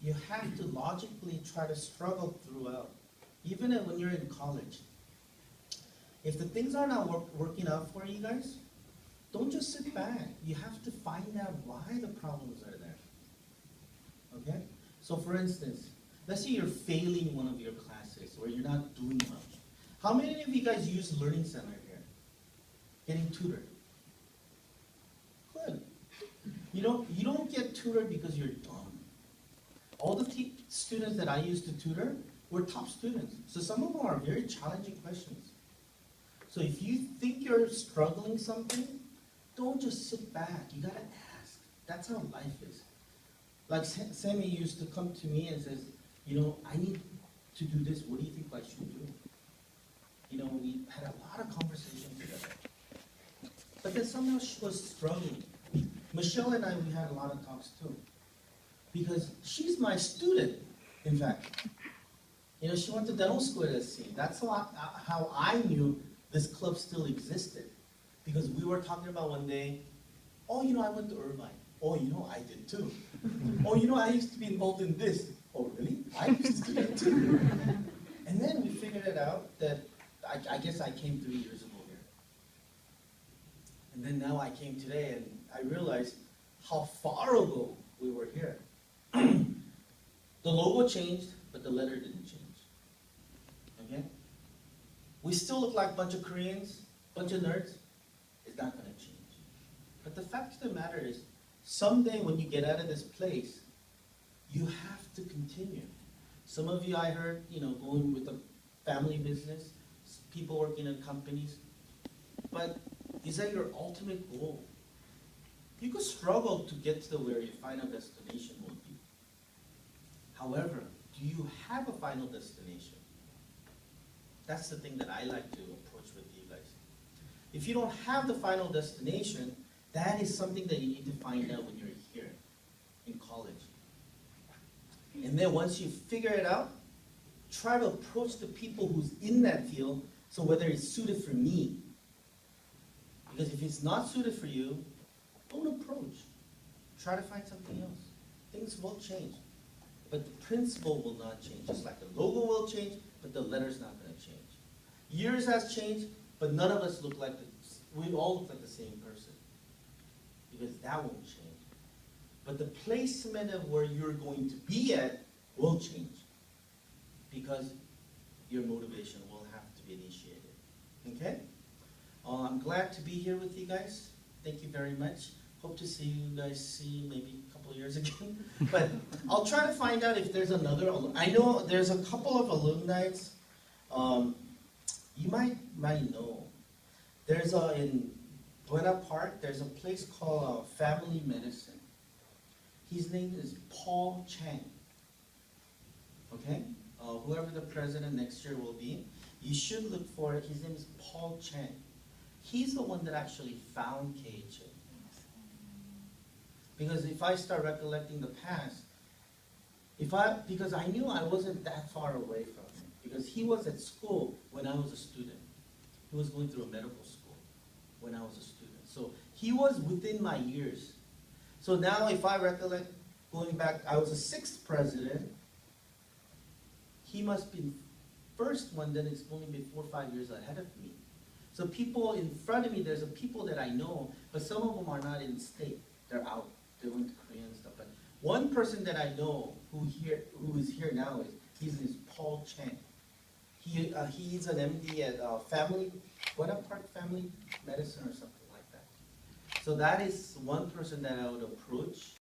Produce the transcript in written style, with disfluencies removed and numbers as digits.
you have to logically try to struggle throughout, even when you're in college. If the things are not working out for you guys, don't just sit back. You have to find out why the problems are there. Okay? So for instance, let's say you're failing one of your classes or you're not doing well. How many of you guys use Learning Center here? Getting tutored? Good. You don't get tutored because you're dumb. All the students that I used to tutor were top students. So some of them are very challenging questions. So if you think you're struggling something, don't just sit back. You gotta ask. That's how life is. Like Sammy used to come to me and says, I need to do this. What do you think I should do? We had a lot of conversations together. But then somehow she was struggling. Michelle and I, we had a lot of talks too. Because she's my student, in fact. She went to dental school at SC. That's how I knew this club still existed. Because we were talking about one day, I went to Irvine. I did too. I used to be involved in this. Oh, really? I used to do that too. And then we figured it out that I guess I came 3 years ago here. And then now I came today and I realized how far ago we were here. The logo changed, but the letter didn't change. Okay? We still look like a bunch of Koreans, bunch of nerds. It's not going to change. But the fact of the matter is, someday when you get out of this place, you have to continue. Some of you I heard, going with a family business, people working in companies. But is that your ultimate goal? You could struggle to get to where your final destination will be. However, do you have a final destination? That's the thing that I like to approach with you guys. If you don't have the final destination, that is something that you need to find out when you're here in college. And then once you figure it out, try to approach the people who's in that field, so whether it's suited for me. Because if it's not suited for you, don't approach. Try to find something else. Things will change. But the principle will not change. Just like the logo will change, but the letter's not going to change. Years has changed, but none of us look like we all look like the same person. Because that won't change. But the placement of where you're going to be at will change. Because your motivation will have to be initiated. Okay? I'm glad to be here with you guys. Thank you very much. Hope to see you guys maybe a couple of years again. But I'll try to find out if there's another. I know there's a couple of alumni. You might know. There's in Buena Park, there's a place called Family Medicine. His name is Paul Chang. Okay? Whoever the president next year will be, you should look for it. His name is Paul Chang. He's the one that actually found KHA. Because if I start recollecting the past, because I knew I wasn't that far away from him. Because he was at school when I was a student. He was going through a medical school when I was a student. So he was within my years. So now if I recollect going back, I was the 6th president. He must be the first one, then it's only been 4 or 5 years ahead of me. So people in front of me, there's people that I know, but some of them are not in the state. They're out. They went to Korea and stuff. But one person that I know who is here now his name is Paul Chang. He's an MD at Buena Park Family Medicine or something like that. So that is one person that I would approach.